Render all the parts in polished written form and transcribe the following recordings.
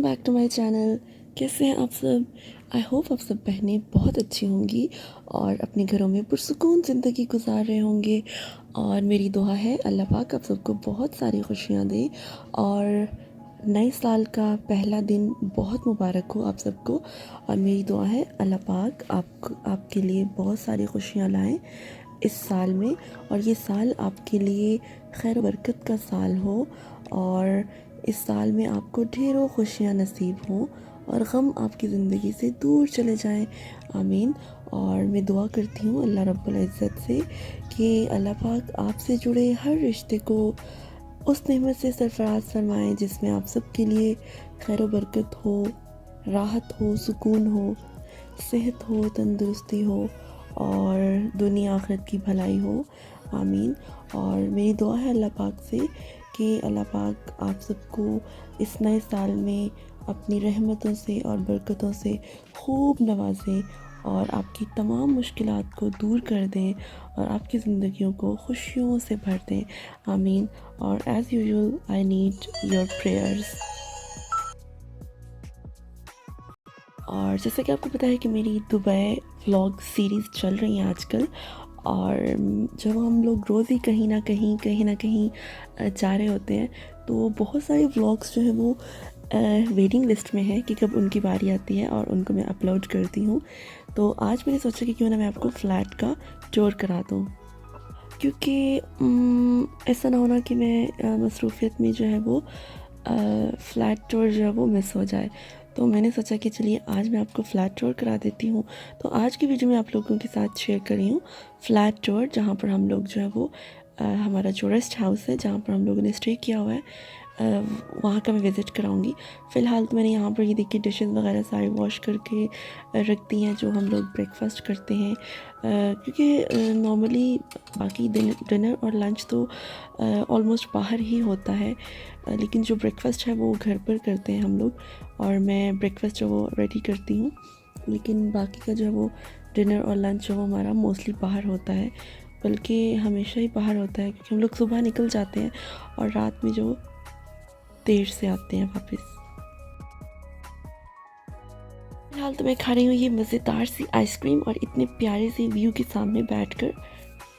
Back to my channel. कैसे हैं आप सब? आई होप आप सब बहनें बहुत अच्छी होंगी और अपने घरों में पुरसुकून ज़िंदगी गुजार रहे होंगे। और मेरी दुआ है अल्लाह पाक आप सबको बहुत सारी खुशियाँ दे और नए साल का पहला दिन बहुत मुबारक हो आप सबको। और मेरी दुआ है अल्लाह पाक आपके लिए बहुत सारी खुशियाँ लाएं इस साल में, और ये साल आपके लिए खैर बरकत का साल हो और इस साल में आपको ढेरों खुशियाँ नसीब हों और ग़म आपकी ज़िंदगी से दूर चले जाएं। आमीन। और मैं दुआ करती हूँ अल्लाह रब्बुल इज़्ज़त से कि अल्लाह पाक आपसे जुड़े हर रिश्ते को उस नेमत से सरफराज फरमाएं जिसमें आप सबके लिए खैर बरकत हो, राहत हो, सुकून हो, सेहत हो, तंदुरुस्ती हो और दुनिया आखिरत की भलाई हो। आमीन। और मेरी दुआ है अल्लाह पाक से कि अल्लाह पाक आप सबको इस नए साल में अपनी रहमतों से और बरकतों से खूब नवाजें और आपकी तमाम मुश्किलात को दूर कर दें और आपकी ज़िंदगियों को खुशियों से भर दें। आमीन। और as usual I need your prayers. और जैसा कि आपको पता है कि मेरी दुबई व्लॉग सीरीज़ चल रही है आजकल, और जब हम लोग रोज़ ही कहीं ना कहीं जा रहे होते हैं तो बहुत सारे व्लॉग्स जो है वो वेटिंग लिस्ट में है कि कब उनकी बारी आती है और उनको मैं अपलोड करती हूँ। तो आज मैंने सोचा कि क्यों ना मैं आपको फ़्लैट का टूर करा दूँ, क्योंकि ऐसा ना होना कि मैं मसरूफ़ियत में जो है वो फ़्लैट टूर जो है वो मिस हो जाए। तो मैंने सोचा कि चलिए आज मैं आपको फ़्लैट टूर करा देती हूँ। तो आज की वीडियो में आप लोगों के साथ शेयर कर रही हूँ फ़्लैट टूर, जहाँ पर हम लोग जो है वो हमारा जो रेस्ट हाउस है जहाँ पर हम लोगों ने स्टे किया हुआ है वहाँ का मैं विज़िट कराऊंगी। फ़िलहाल तो मैंने यहाँ पर ये देखिए डिशेस वगैरह सारी वॉश करके रख दी हैं जो हम लोग ब्रेकफास्ट करते हैं, क्योंकि नॉर्मली बाकी डिनर और लंच तो ऑलमोस्ट बाहर ही होता है, लेकिन जो ब्रेकफास्ट है वो घर पर करते हैं हम लोग और मैं ब्रेकफास्ट जो वो रेडी करती हूँ, लेकिन बाकी का जो है वो डिनर और लंच जो वो हमारा मोस्टली बाहर होता है, बल्कि हमेशा ही बाहर होता है क्योंकि हम लोग सुबह निकल जाते हैं और रात में जो देर से आते हैं वापस। फिलहाल तो मैं खा रही हूँ ये मज़ेदार सी आइसक्रीम और इतने प्यारे से व्यू के सामने बैठकर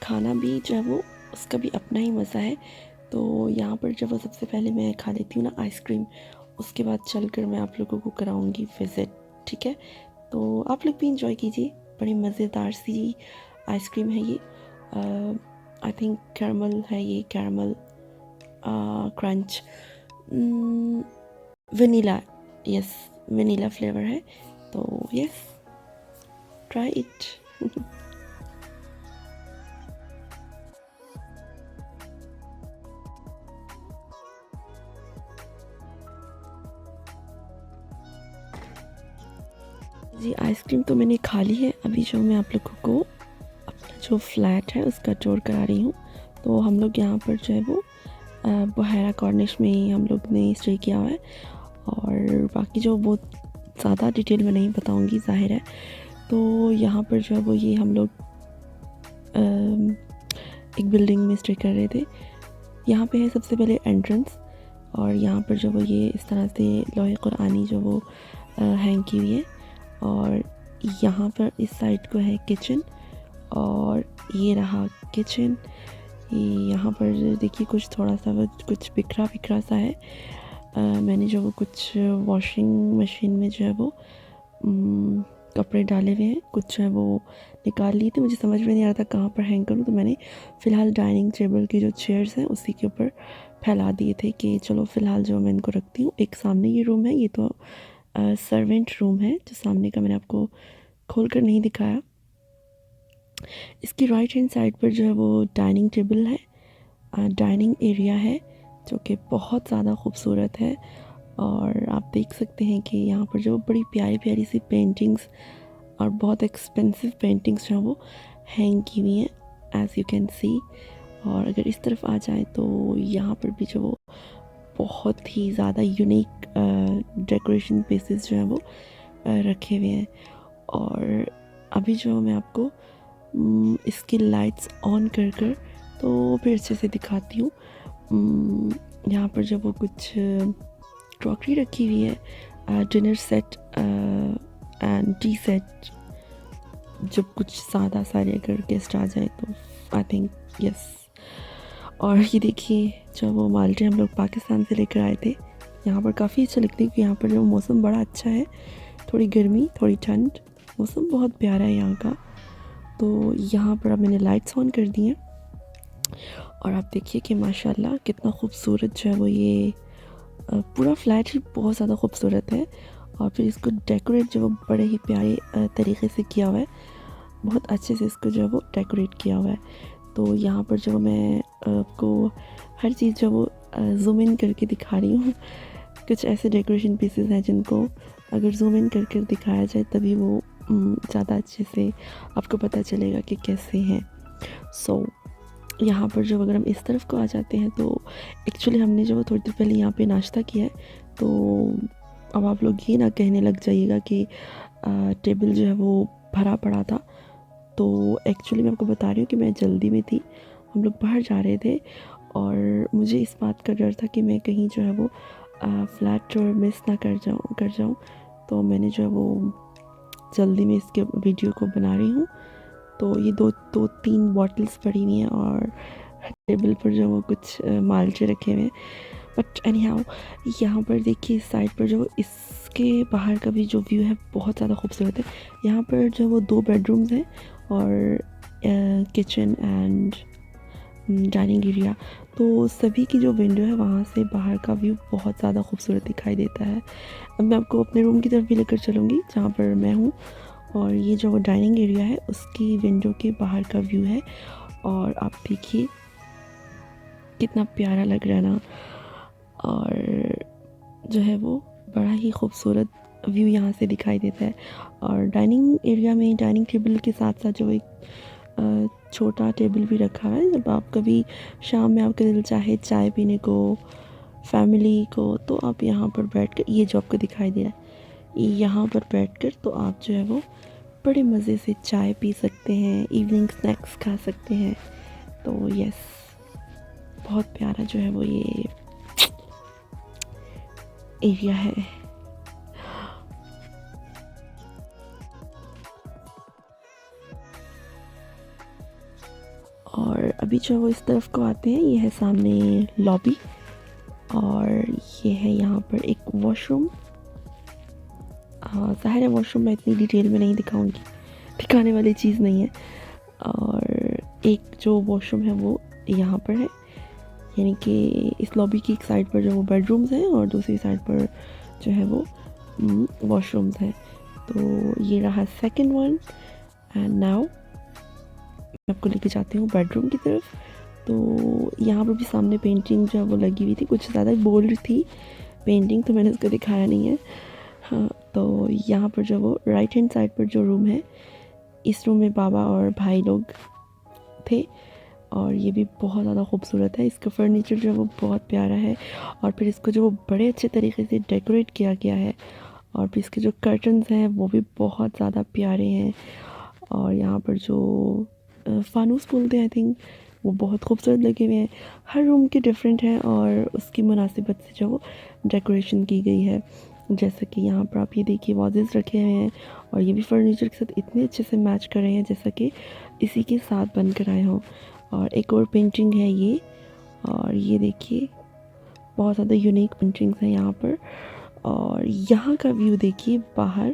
खाना भी जो है वो उसका भी अपना ही मज़ा है। तो यहाँ पर जब वो सबसे पहले मैं खा लेती हूँ ना आइसक्रीम, उसके बाद चलकर मैं आप लोगों को कराऊँगी विज़िट। ठीक है, तो आप लोग भी इंजॉय कीजिए। बड़ी मज़ेदार सी आइसक्रीम है ये, आई थिंक कैरमल है ये, caramel crunch vanilla, yes vanilla flavour है, तो यस ट्राई इट। जी आइसक्रीम तो मैंने खा ली है, अभी जो मैं आप लोगों को अपना जो फ्लैट है उसका टूर करा रही हूँ। तो हम लोग यहाँ पर जो है वो बहारा कॉर्निश में ही हम लोग ने स्टे किया हुआ है और बाकी जो बहुत ज़्यादा डिटेल में नहीं बताऊँगी ज़ाहिर है। तो यहाँ पर जो है वो ये हम लोग एक बिल्डिंग में स्टे कर रहे थे। यहाँ पे है सबसे पहले एंट्रेंस और यहाँ पर जो वो ये इस तरह से लोहे कुरानी जो वो हैंग की हुई है, और यहाँ पर इस साइड को है किचन और ये रहा किचन। यहाँ पर देखिए कुछ थोड़ा सा वो कुछ बिखरा सा है, मैंने जो वो कुछ वॉशिंग मशीन में जो है वो कपड़े डाले हुए हैं, कुछ जो है वो निकाल लिए थे, मुझे समझ में नहीं आ रहा था कहाँ पर हैंग करूँ, तो मैंने फ़िलहाल डाइनिंग टेबल की जो चेयर्स हैं उसी के ऊपर फैला दिए थे कि चलो फ़िलहाल जो मैं इनको रखती हूँ। एक सामने ये रूम है, ये तो सर्वेंट रूम है जो सामने का मैंने आपको खोल कर नहीं दिखाया। इसकी राइट हैंड साइड पर जो है वो डाइनिंग टेबल है, डाइनिंग एरिया है जो कि बहुत ज़्यादा खूबसूरत है, और आप देख सकते हैं कि यहाँ पर जो बड़ी प्यारी प्यारी सी पेंटिंग्स और बहुत एक्सपेंसिव पेंटिंग्स जो है वो हैंग की हुई हैं एज़ यू कैन सी। और अगर इस तरफ आ जाए तो यहाँ पर भी जो वो बहुत ही ज़्यादा यूनिक डेकोरेशन पीसेस जो हैं वो रखे हुए हैं। और अभी जो मैं आपको इसकी लाइट्स ऑन कर कर तो फिर अच्छे से दिखाती हूँ। यहाँ पर जब वो कुछ क्रॉकरी रखी हुई है, dinner set and T set, जब कुछ सादा सारे अगर गेस्ट आ जाए तो आई थिंक यस। और ये देखिए जो वो माल्टे हम लोग पाकिस्तान से लेकर आए थे, यहाँ पर काफ़ी अच्छा लगता है कि यहाँ पर जो मौसम बड़ा अच्छा है, थोड़ी गर्मी थोड़ी ठंड, मौसम बहुत प्यारा है यहाँ का। तो यहाँ पर अब मैंने लाइट्स ऑन कर दी हैं और आप देखिए कि माशाल्लाह कितना खूबसूरत जो है वो ये पूरा फ्लैट ही बहुत ज़्यादा खूबसूरत है। और फिर इसको डेकोरेट जो वो बड़े ही प्यारे तरीके से किया हुआ है, बहुत अच्छे से इसको जो है वो डेकोरेट किया हुआ है। तो यहाँ पर जो मैं आपको हर चीज़ जो वो जूम इन करके दिखा रही हूँ। कुछ ऐसे डेकोरेशन पीसेस हैं जिनको अगर जूम इन करके दिखाया जाए तभी वो ज़्यादा अच्छे से आपको पता चलेगा कि कैसे हैं। सो यहाँ पर जब अगर हम इस तरफ को आ जाते हैं तो एक्चुअली हमने जो थोड़ी देर पहले यहाँ पे नाश्ता किया है, तो अब आप लोग ये ना कहने लग जाइएगा कि टेबल जो है वो भरा पड़ा था। तो एक्चुअली मैं आपको बता रही हूँ कि मैं जल्दी में थी, हम लोग बाहर जा रहे थे और मुझे इस बात का डर था कि मैं कहीं जो है वो फ्लैट और मिस ना कर जाऊँ। तो मैंने जो है वो जल्दी में इसके वीडियो को बना रही हूँ। तो ये दो तीन बॉटल्स पड़ी हुई हैं और टेबल पर जो वो कुछ माल्टे रखे हुए हैं। बट एनी हाउ यहाँ पर देखिए इस साइड पर जो इसके बाहर का भी जो व्यू है बहुत ज़्यादा खूबसूरत है। यहाँ पर जो वो 2 बेडरूम्स हैं और किचन एंड डाइनिंग एरिया, तो सभी की जो विंडो है वहाँ से बाहर का व्यू बहुत ज़्यादा खूबसूरत दिखाई देता है। अब मैं आपको अपने रूम की तरफ भी लेकर चलूँगी जहाँ पर मैं हूँ, और ये जो डाइनिंग एरिया है उसकी विंडो के बाहर का व्यू है। और आप देखिए कितना प्यारा लग रहा है ना, और जो है वो बड़ा ही खूबसूरत व्यू यहाँ से दिखाई देता है। और डाइनिंग एरिया में डाइनिंग टेबल के साथ साथ जो एक छोटा टेबल भी रखा है, जब आप कभी शाम में आपका दिल चाहे चाय पीने को फैमिली को, तो आप यहाँ पर बैठ कर, ये जो आपको दिखाई दे रहा है, यहाँ पर बैठकर तो आप जो है वो बड़े मज़े से चाय पी सकते हैं, इवनिंग स्नैक्स खा सकते हैं। तो यस, बहुत प्यारा जो है वो ये एरिया है। और अभी जो वो इस तरफ को आते हैं, ये है सामने लॉबी और ये है यहाँ पर एक वॉशरूम। ज़ाहिर है वॉशरूम मैं इतनी डिटेल में नहीं दिखाऊंगी, दिखाने वाली चीज़ नहीं है। और एक जो वॉशरूम है वो यहाँ पर है, यानी कि इस लॉबी की एक साइड पर जो वो बेडरूम्स हैं और दूसरी साइड पर जो है वो वॉशरूम्स हैं। तो ये रहा सेकंड वन। एंड नाउ मैं आपको लेके जाती हूँ बेडरूम की तरफ। तो यहाँ पर भी सामने पेंटिंग जो है वो लगी हुई थी, कुछ ज़्यादा बोल्ड थी पेंटिंग, तो मैंने उसको दिखाया नहीं है। हाँ, तो यहाँ पर जो वो राइट हैंड साइड पर जो रूम है, इस रूम में बाबा और भाई लोग थे और ये भी बहुत ज़्यादा खूबसूरत है। इसका फर्नीचर जो है वो बहुत प्यारा है और फिर इसको जो वो बड़े अच्छे तरीके से डेकोरेट किया गया है। और फिर इसके जो कर्टन्स हैं वो भी बहुत ज़्यादा प्यारे हैं। और यहाँ पर जो फानूस बोलते हैं आई थिंक, वो बहुत खूबसूरत लगे हुए हैं। हर रूम के डिफरेंट हैं और उसकी मुनासिबत से जो वो डेकोरेशन की गई है। जैसे कि यहाँ पर आप ये देखिए वाजेस रखे हुए हैं और ये भी फर्नीचर के साथ इतने अच्छे से मैच कर रहे हैं जैसा कि इसी के साथ बन कर आए हों। और एक और पेंटिंग है ये, और ये देखिए बहुत ज़्यादा यूनिक पेंटिंग्स हैं यहाँ पर। और यहाँ का व्यू देखिए बाहर,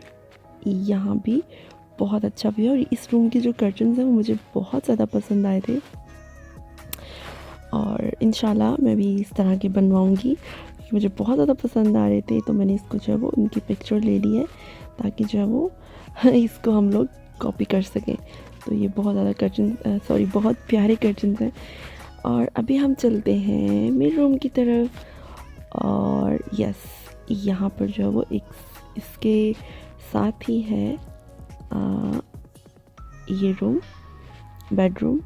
यहाँ भी बहुत अच्छा व्यू है। और इस रूम के जो कर्टन्स हैं वो मुझे बहुत ज़्यादा पसंद आए थे और इंशाल्लाह मैं भी इस तरह के बनवाऊँगी क्योंकि मुझे बहुत ज़्यादा पसंद आ रहे थे। तो मैंने इसको जो है वो उनकी पिक्चर ले ली है ताकि जो है वो इसको हम लोग कॉपी कर सकें। तो ये बहुत ज़्यादा कर्टन बहुत प्यारे कर्टन्स हैं। और अभी हम चलते हैं मेरे रूम की तरफ। और यस, यहाँ पर जो है वो एक इसके साथ ही है ये रूम, बेडरूम,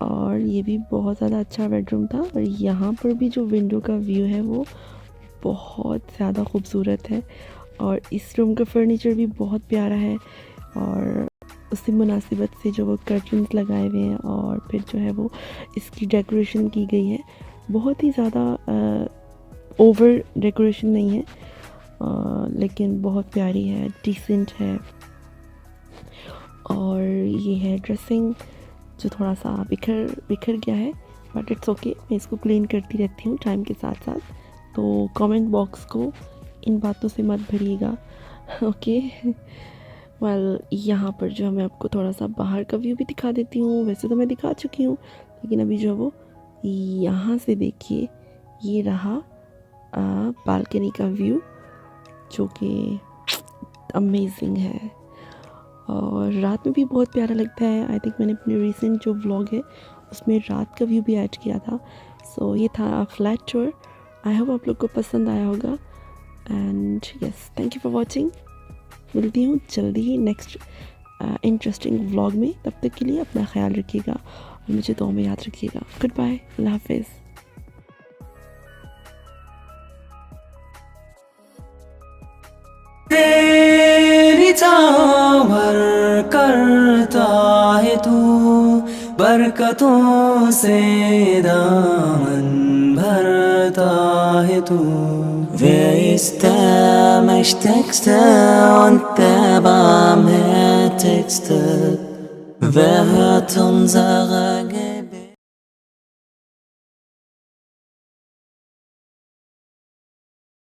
और ये भी बहुत ज़्यादा अच्छा बेडरूम था। और यहाँ पर भी जो विंडो का व्यू है वो बहुत ज़्यादा खूबसूरत है और इस रूम का फर्नीचर भी बहुत प्यारा है और उसी मुनासिबत से जो वो कर्टन्स लगाए हुए हैं और फिर जो है वो इसकी डेकोरेशन की गई है। बहुत ही ज़्यादा ओवर डेकोरेशन नहीं है लेकिन बहुत प्यारी है, डिसेंट है। और ये है ड्रेसिंग जो थोड़ा सा बिखर गया है, बट इट्स ओके, मैं इसको क्लीन करती रहती हूँ टाइम के साथ साथ। तो कमेंट बॉक्स को इन बातों से मत भरिएगा, ओके। वेल, यहाँ पर जो है मैं आपको थोड़ा सा बाहर का व्यू भी दिखा देती हूँ। वैसे तो मैं दिखा चुकी हूँ, लेकिन अभी जो है वो यहाँ से देखिए, ये रहा बालकनी का व्यू जो कि अमेजिंग है और रात में भी बहुत प्यारा लगता है। आई थिंक मैंने अपने रिसेंट जो व्लॉग है उसमें रात का व्यू भी ऐड किया था। सो ये था फ्लैट टूर। आई होप आप लोग को पसंद आया होगा and yes, thank you for watching. मिलती हूँ जल्दी ही नेक्स्ट इंटरेस्टिंग व्लॉग में। तब तक के लिए अपना ख्याल रखिएगा और मुझे दुआ में याद रखिएगा। गुड बाय, अल्लाह हाफिज़। तेरी चावर करता है तू, बरकतों से दामन भरता है तू. Wer ist der Mächtigste und der Barmherzigste? Wer hört unsere Gebete?